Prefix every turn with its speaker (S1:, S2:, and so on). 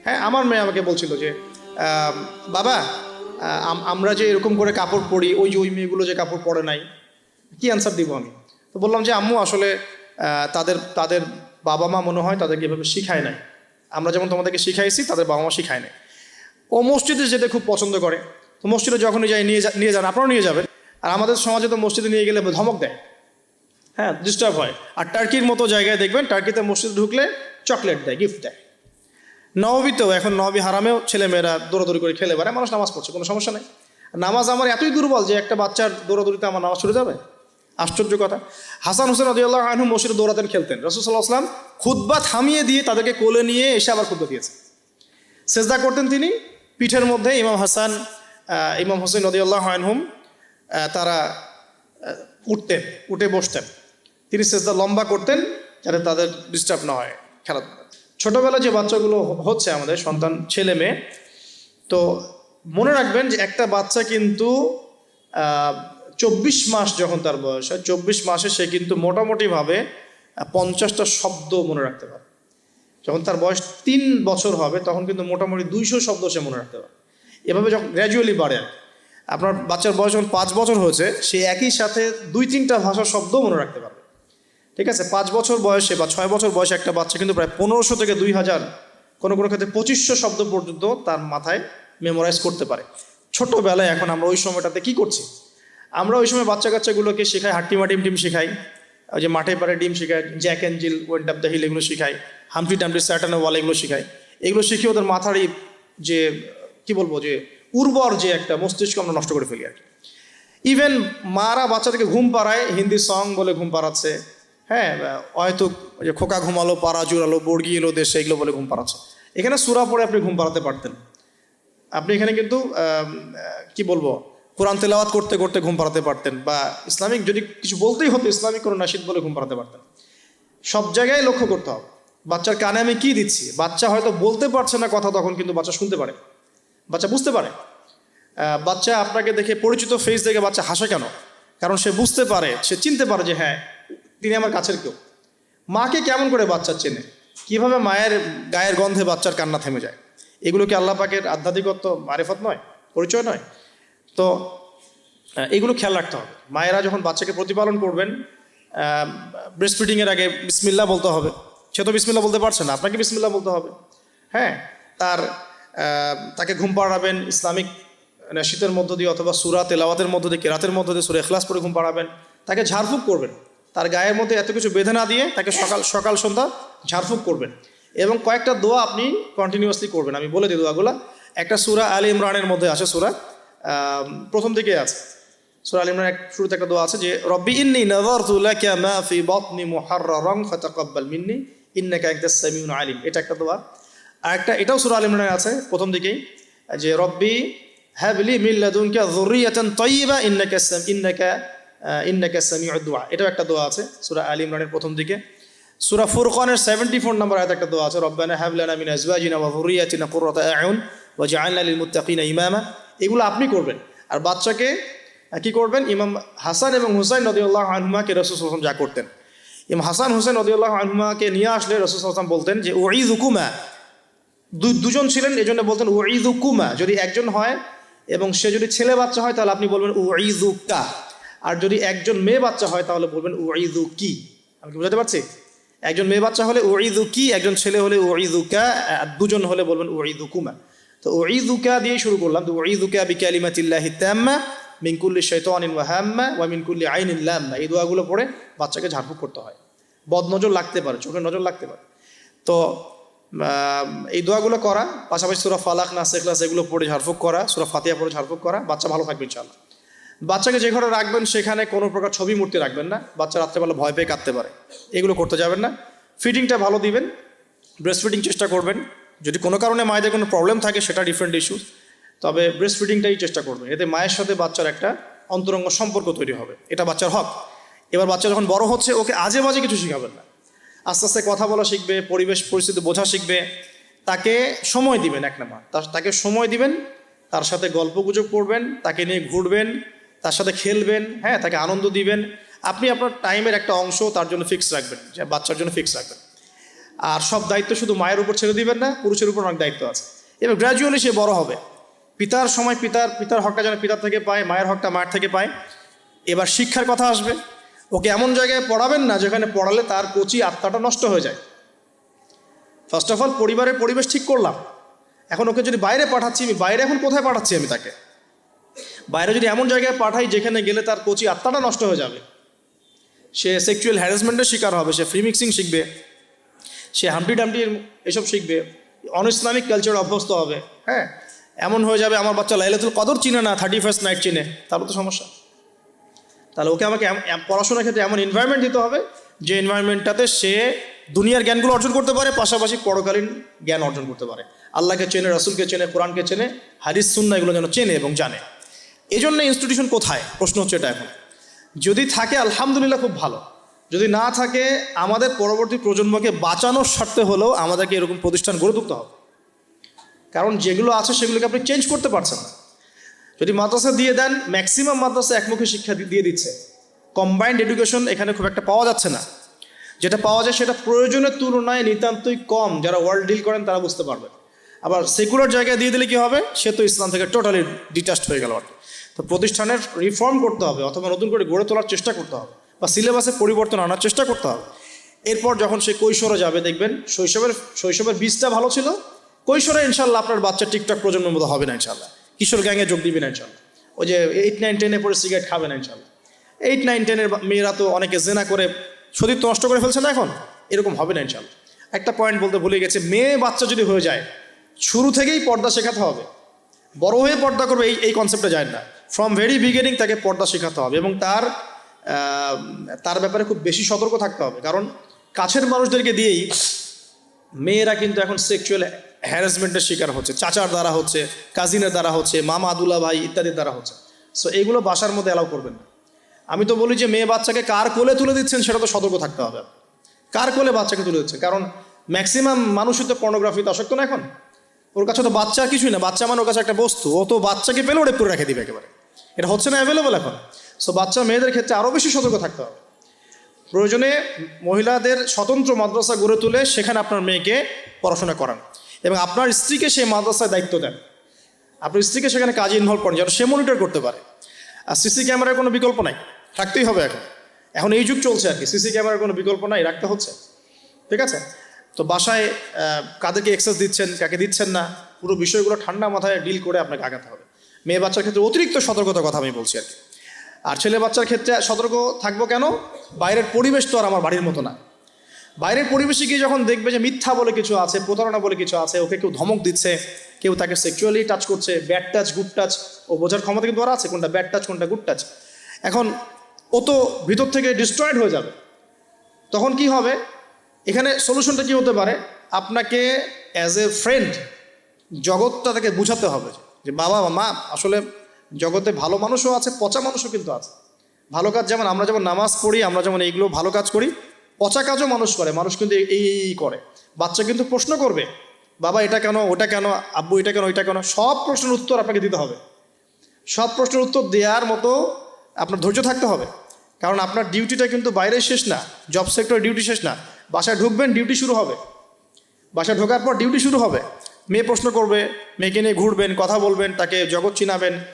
S1: হ্যাঁ, আমার মেয়ে আমাকে বলছিল যে বাবা, আমরা যে এরকম করে কাপড় পরি, ওই মেয়েগুলো যে কাপড় পরে নাই, কি অ্যান্সার দিব আমি? তো বললাম যে আম্মু, আসলে তাদের তাদের বাবা মা মনে হয় তাদেরকে এভাবে শিখায় নাই। আমরা যেমন তোমাদেরকে শিখাইছি, তাদের বাবা মা শিখায় নাই। ও মসজিদে যেতে খুব পছন্দ করে, তো মসজিদে যখনই যাই নিয়ে যান, আপনারাও নিয়ে যাবেন। আর আমাদের সমাজে তো মসজিদে নিয়ে গেলে ধমক দেয়, হ্যাঁ, ডিস্টার্ব হয়। আর টার্কির মতো জায়গায় দেখবেন, টার্কিতে মসজিদে ঢুকলে চকলেট দেয়, গিফট দেয়। নববীতেও, এখন নবী হারামেও ছেলেমেয়েরা দৌড়াদৌড়ি করে খেলে বেড়ায়, মানুষ নামাজ পড়ছে, কোনো সমস্যা নেই। নামাজ আমার এতই দুর্বল যে একটা বাচ্চার দৌড়াদৌড়িতে আমার নামাজ ছুটে যাবে? আশ্চর্য কথা। হাসান হোসেন রাদিয়াল্লাহু আনহু মসজিদে দৌড়াতেন, খেলতেন। রাসূল সাল্লাল্লাহু আলাইহি ওয়াসাল্লাম খুতবা থামিয়ে দিয়ে তাদেরকে কোলে নিয়ে এসে আবার খুতবা দিয়েছে। সেজদা করতেন তিনি, পিঠের মধ্যে ইমাম হাসান, ইমাম হোসেন রাদিয়াল্লাহু আনহুম তারা উঠতেন, উঠে বসতেন। তিনি সেজদা লম্বা করতেন যাতে তাদের ডিস্টার্ব না হয় খেলাধুলা। ছোটবেলা যে বাচ্চাগুলো হচ্ছে আমাদের সন্তান, ছেলে মেয়ে, তো মনে রাখবেন যে একটা বাচ্চা কিন্তু 24 মাস যখন তার বয়স হয়, 24 মাসে সে কিন্তু মোটামুটিভাবে 50টা শব্দ মনে রাখতে পারে। যখন তার বয়স 3 বছর হবে তখন কিন্তু মোটামুটি 200 শব্দ সে মনে রাখতে পারে। এভাবে যখন গ্র্যাজুয়ালি বাড়ে, আপনার বাচ্চার বয়স যখন 5 বছর হয়েছে, সে একই সাথে 2-3টা ভাষার শব্দ মনে রাখতে পারবে। ঠিক আছে, 5 বছর বয়সে বা 6 বছর বয়সে একটা বাচ্চা কিন্তু প্রায় 1500 থেকে 2000, কোনো কোনো ক্ষেত্রে 2500 শব্দ পর্যন্ত তার মাথায় মেমোরাইজ করতে পারে ছোটোবেলায়। এখন আমরা ওই সময়টাতে কি করছি? আমরা ওই সময় বাচ্চা কাচ্চাগুলোকে শেখাই হাট্টিমা টিম শেখাই, ওই যে মাঠে পাড়ে ডিম শেখাই, Jack and Jill, went up the hill, এগুলো শেখাই, হামফ্রি টামফ্রি স্যাটার্ন ওয়াল, এগুলো শেখাই। এগুলো শিখিয়ে ওদের মাথার যে কি বলবো, যে উর্বর যে একটা মস্তিষ্ক আমরা নষ্ট করে ফেলি আর কি। ইভেন মারা বাচ্চাদেরকে ঘুম পাড়ায়, হিন্দি সং বলে ঘুম পাড়াচ্ছে, হ্যাঁ, হয়তো যে খোকা ঘুমালো, পাড়া জুড়ালো, বর্গি এলো দেশে, এগুলো বলে ঘুম পাড়াচ্ছে। এখানে সূরা পড়ে আপনি ঘুম পাড়াতে পারতেন। আপনি এখানে কিন্তু কি বলবো, কোরআন তেলাওয়াত করতে করতে ঘুম পাড়াতে পারতেন, বা ইসলামিক যদি কিছু বলতেই হতো, ইসলামিক কোনো নাশিদ বলে ঘুম পাড়াতে পারতেন। সব জায়গায় লক্ষ্য করতে হবে বাচ্চার কানে আমি কি দিচ্ছি। বাচ্চা হয়তো বলতে পারছে না কথা, তখন কিন্তু বাচ্চা শুনতে পারে, বাচ্চা বুঝতে পারে। বাচ্চা আপনাকে দেখে, পরিচিত ফেস দেখে বাচ্চা হাসে কেন? কারণ সে বুঝতে পারে, সে চিনতে পারে যে হ্যাঁ, তিনি আমার কাছের কেউ। মাকে কেমন করে বাচ্চা চেনে? কিভাবে মায়ের গায়ের গন্ধে বাচ্চার কান্না থেমে যায়? এগুলো কি আল্লাহ পাকের আধ্যাত্মিকত্ব, মারিফত নয়, পরিচয় নয়? তো এগুলো খেয়াল রাখতে হবে। মায়েরা যখন বাচ্চাকে প্রতিপালন করবেন, ব্রেস্ট ফিডিংয়ের আগে বিসমিল্লাহ বলতে হবে। সে তো বিসমিল্লাহ বলতে পারছে না, আপনাকে বিসমিল্লাহ বলতে হবে। হ্যাঁ, তাকে ঘুম পাড়াবেন ইসলামিক নাশিদের মধ্য দিয়ে, অথবা সূরা তেলাওয়াতের মধ্য দিয়ে, কেরাতের মধ্য দিয়ে, সূরা ইখলাস পড়ে ঘুম পাড়াবেন। তাকে ঝাড়ফুঁক করবেন, তার গায়ের মধ্যে এত কিছু বেঁধে না দিয়ে তাকে সকাল সন্ধ্যা ঝাড়ফুঁক করবেন। এবং কয়েকটা দোয়া আপনি কন্টিনিউয়াসলি করবেন। আমি বলে দিই দোয়াগুলো। একটা সূরা আলে ইমরানের মধ্যে আছে, সূরা প্রথম দিকে আছে, সূরা আলে ইমরানের শুরুতে একটা দোয়া আছে যে রব্বি ইন্নী নাযারতু লাকা মা ফি বাতনি মুহাররারান ফাতাকাব্বাল মিন্নী ইন্নাকা আনতাস সামিউল আলিম। এটা একটা দোয়া। আর একটা, এটাও সূরা আলে ইমরানে আছে প্রথম দিকেই, যে রব্বি হাবলি মিন লাদুনকা যুররিয়াতান তাইয়্যিবা ইন্নাকা সামিউদ দুআ। এটাও একটা দোয়া আছে সূরা আলে ইমরানের প্রথম দিকে। সূরা ফুরকানের 74 নম্বর আয়াতে একটা দোয়া আছে, রব্বানা হাব লানা মিন আজওয়াজিনা ওয়া যুররিয়াতিনা কুররাতা আ'ইউন ওয়াজআলনা লিল মুত্তাকিনা ইমামা। এগুলো আপনি করবেন। আর বাচ্চাকে কি করবেন? ইমাম হাসান এবং হুসাইন রাদিয়াল্লাহু আনহুমাকে রাসূল সাল্লাল্লাহু আলাইহি ওয়াসাল্লাম যা করতেন, ইমাম হাসান হুসাইন রাদিয়াল্লাহু আনহুমাকে নিয়ে আসলে রাসূল সাল্লাল্লাহু আলাইহি ওয়াসাল্লাম বলতেন যে উঈযুকুমা। দুজন ছিলেন, এজন্য বলতেন উঈযুকুমা। যদি একজন হয় এবং সে যদি ছেলে বাচ্চা হয় তাহলে আপনি বলবেন উঈযুকা। আর যদি একজন মেয়ে বাচ্চা হয় তাহলে বলবেন উঈযুকি। আমি কি বুঝাতে পারছি? একজন মেয়ে বাচ্চা হলে উঈযুকি, একজন ছেলে হলে উঈযুকা, আর দুজন হলে বলবেন উঈযুকুমা। তো উঈযুকা দিয়ে শুরু করলাম। তো উঈযুকা বিকালিমাতিল্লাহি তাম্মা মিন কুল্লি শাইতানিন ওয়া হাম্মা ওয়া মিন কুল্লি আইনিন লাম্মা। এই দোয়াগুলো পড়ে বাচ্চাকে ঝাড়ফুঁক করতে হয়। বদনজর লাগতে পারে, চোখের নজর লাগতে পারে। তো এই দোয়াগুলো করা, পাশাপাশি সূরা ফালাক, নাস, ইখলাস এগুলো পড়ে ঝাড়ফুঁক করা, সূরা ফাতিহা পড়ে ঝাড়ফুঁক করা, বাচ্চা ভালো থাকবে ইনশাআল্লাহ। বাচ্চাকে যে ঘরে রাখবেন সেখানে কোনো প্রকার ছবি মূর্তি রাখবেন না। বাচ্চা রাত্রেবেলা ভয় পেয়ে কাঁদতে পারে, এগুলো করতে যাবেন না। ফিডিংটা ভালো দিবেন, ব্রেস্ট ফিডিং চেষ্টা করবেন। যদি কোনো কারণে মায়েদের কোনো প্রবলেম থাকে সেটা ডিফারেন্ট ইস্যু, তবে ব্রেস্ট ফিডিংটাই চেষ্টা করবেন। এতে মায়ের সাথে বাচ্চার একটা অন্তরঙ্গ সম্পর্ক তৈরি হবে, এটা বাচ্চার হক। এবার বাচ্চা যখন বড় হচ্ছে, ওকে আজে বাজে কিছু শেখাবেন না। আস্তে আস্তে কথা বলা শিখবে, পরিবেশ পরিস্থিতি বোঝা শিখবে। তাকে সময় দিবেন, এক নাম্বার তাকে সময় দিবেন, তার সাথে গল্প গুজব করবেন, তাকে নিয়ে ঘুরবেন, তার সাথে খেলবেন, হ্যাঁ, তাকে আনন্দ দিবেন। আপনি আপনার টাইমের একটা অংশ তার জন্য ফিক্স রাখবেন, যে বাচ্চার জন্য ফিক্স রাখবেন। আর সব দায়িত্ব শুধু মায়ের উপর ছেড়ে দিবেন না, পুরুষের উপর অনেক দায়িত্ব আছে। এবার গ্র্যাজুয়ালি সে বড় হবে, পিতার সময় পিতার হকটা যেন পিতার থেকে পায়, মায়ের হকটা মায়ের থেকে পায়। এবার শিক্ষার কথা আসবে, ওকে এমন জায়গায় পড়াবেন না যেখানে পড়ালে তার কচি আত্মাটা নষ্ট হয়ে যায়। ফার্স্ট অফ অল পরিবারের পরিবেশ ঠিক করলাম, এখন ওকে যদি বাইরে পাঠাচ্ছি, আমি বাইরে এখন কোথায় পাঠাচ্ছি, আমি তাকে বাইরে যদি এমন জায়গায় পাঠাই যেখানে গেলে তার কচি আত্মাটা নষ্ট হয়ে যাবে, সে সেক্সুয়াল হ্যারাসমেন্টের শিকার হবে, সে ফ্রি মিক্সিং শিখবে, সে হামটি ডামটি এসব শিখবে, অন ইসলামিক কালচার অভ্যস্ত হবে। হ্যাঁ, এমন হয়ে যাবে আমার বাচ্চা লাইলাতুল কদর চিনে না, 31st নাইট চিনে, তাহলে তো সমস্যা। তাহলে ওকে আমাকে পড়াশোনার ক্ষেত্রে এমন এনভায়রনমেন্ট দিতে হবে যে এনভায়রনমেন্টটাতে সে দুনিয়ার জ্ঞানগুলো অর্জন করতে পারে, পাশাপাশি পরকালীন জ্ঞান অর্জন করতে পারে, আল্লাহকে চেনে, রাসূলকে চেনে, কোরআনকে চেনে, হাদিস সুন্নাহ এগুলো যেন চেনে এবং জানে। এই জন্য ইনস্টিটিউশন কোথায়, প্রশ্ন হচ্ছে এটা। এখন যদি থাকে আলহামদুলিল্লাহ, খুব ভালো। যদি না থাকে, আমাদের পরবর্তী প্রজন্মকে বাঁচানোর স্বার্থে হলেও আমাদেরকে এরকম প্রতিষ্ঠান গড়ে তুলতে হবে, কারণ যেগুলো আছে সেগুলোকে আপনি চেঞ্জ করতে পারছেন না। যদি মাদ্রাসা দিয়ে দেন, ম্যাক্সিমাম মাদ্রাসা একমুখী শিক্ষা দিয়ে দিচ্ছে, কম্বাইন্ড এডুকেশন এখানে খুব একটা পাওয়া যাচ্ছে না। যেটা পাওয়া যায় সেটা প্রয়োজনের তুলনায় নিতান্তই কম, যারা ওয়ার্ল্ড ডিল করেন তারা বুঝতে পারবে। আবার সেকুলার জায়গায় দিয়ে দিলে কি হবে, সে তো ইসলাম থেকে টোটালি ডিটাচড হয়ে গেল আর কি। তো প্রতিষ্ঠানের রিফর্ম করতে হবে, অথবা নতুন করে গড়ে তোলার চেষ্টা করতে হবে, বা সিলেবাসে পরিবর্তন আনার চেষ্টা করতে হবে। এরপর যখন সে কৈশোরে যাবে, দেখবেন শৈশবের বীজটা ভালো ছিল, কৈশোরে ইনশাল্লাহ আপনার বাচ্চা টিকটক প্রজন্মের মতো হবে না ইনশাল্লাহ, কিশোর গ্যাংয়ে যোগ দিবে না ইনশাল্লাহ, ওই যে 8, 9, 10 পরে সিগারেট খাবে না ইনশাল্লাহ। 8, 9, 10 মেয়েরা তো অনেকে জেনা করে সতীত্ব নষ্ট করে ফেলছে না, এখন এরকম হবে না ইনশাল্লাহ। একটা পয়েন্ট বলতে ভুলে গেছে, মেয়ে বাচ্চা যদি হয়ে যায়, শুরু থেকেই পর্দা শেখাতে হবে। বড় হয়ে পর্দা করবে এই কনসেপ্টে যায় না, ফ্রম ভেরি বিগিনিং তাকে পর্দা শেখাতে হবে, এবং তার ব্যাপারে খুব বেশি সতর্ক থাকতে হবে। কারণ কাছের মানুষদেরকে দিয়েই মেয়েরা কিন্তু এখন সেক্সুয়াল হ্যারাসমেন্টের শিকার হচ্ছে, চাচার দ্বারা হচ্ছে, কাজিনের দ্বারা হচ্ছে, মামা দুলা ভাই ইত্যাদির দ্বারা হচ্ছে। সো এইগুলো বাসার মধ্যে অ্যালাউ করবেন না। আমি তো বলি যে মেয়ে বাচ্চাকে কার কোলে তুলে দিচ্ছেন সেটা তো সতর্ক থাকতে হবে। কার কোলে বাচ্চাকে তুলে দিচ্ছেন, কারণ ম্যাক্সিমাম মানুষই তো পর্নোগ্রাফিতে আসক্ত না এখন। ওর কাছে তো বাচ্চা কিছুই না, বাচ্চা মানে ওর কাছে একটা বস্তু, ও তো বাচ্চাকে পেলে ওটা করে রেখে দিবে একেবারে। এটা হচ্ছে না অ্যাভেলেবল এখন। সো বাচ্চা মেয়েদের ক্ষেত্রে আরও বেশি সতর্ক থাকতে হবে। প্রয়োজনে মহিলাদের স্বতন্ত্র মাদ্রাসা গড়ে তুলে সেখানে আপনার মেয়েকে পড়াশোনা করান, এবং আপনার স্ত্রীকে সেই মাদ্রাসায় দায়িত্ব দেন। আপনার স্ত্রীকে সেখানে কাজে ইনভলভ করেন যেন সে মনিটর করতে পারে। আর সিসি ক্যামেরার কোনো বিকল্প নাই, রাখতেই হবে। এখন এই যুগ চলছে আর কি, সিসি ক্যামেরার কোনো বিকল্প নাই, রাখতে হচ্ছে। ঠিক আছে, তো বাসায় কাদেরকে এক্সেস দিচ্ছেন, কাকে দিচ্ছেন না, পুরো বিষয়গুলো ঠান্ডা মাথায় ডিল করে আপনাকে আগাতে হবে। মেয়ে বাচ্চার ক্ষেত্রে অতিরিক্ত সতর্কতার কথা আমি বলছি আর কি। আর ছেলে বাচ্চার ক্ষেত্রে সতর্ক থাকবো কেন, বাইরের পরিবেশ তো আর আমার বাড়ির মতো না। বাইরের পরিবেশে গিয়ে যখন দেখবে যে মিথ্যা বলে কিছু আছে, প্রতারণা বলে কিছু আছে, ওকে কেউ ধমক দিচ্ছে, কেউ তাকে সেক্সুয়ালি টাচ করছে, ব্যাড টাচ গুড টাচ, ও বোঝার ক্ষমতা কিন্তু আর আছে কোনটা ব্যাড টাচ কোনটা গুড টাচ। এখন ও তো ভিতর থেকে ডিস্ট্রয়েড হয়ে যাবে। তখন কি হবে, এখানে সলিউশনটা কি হতে পারে, আপনাকে অ্যাজ এ ফ্রেন্ড জগৎটা তাকে বুঝাতে হবে যে বাবা মা, আসলে জগতে ভালো মানুষও আছে, পচা মানুষও কিন্তু আছে। ভালো কাজ যেমন আমরা যেমন নামাজ পড়ি, আমরা যেমন এইগুলো ভালো কাজ করি, পচা কাজও মানুষ করে। মানুষ কিন্তু এই করে। বাচ্চা কিন্তু প্রশ্ন করবে, বাবা এটা কেন, ওটা কেন, আব্বু এটা কেন, ওইটা কেন। সব প্রশ্নের উত্তর আপনাকে দিতে হবে। সব প্রশ্নের উত্তর দেওয়ার মতো আপনার ধৈর্য থাকতে হবে, কারণ আপনার ডিউটিটা কিন্তু বাইরে শেষ না, জব সেক্টরে ডিউটি শেষ না। বাসায় ঢুকবেন, ডিউটি শুরু হবে। বাসায় ঢোকার পর ডিউটি শুরু হবে। মেয়ে প্রশ্ন করবে, মেয়েকে নিয়ে ঘুরবেন, কথা বলবেন, তাকে জগৎ চিনাবেন।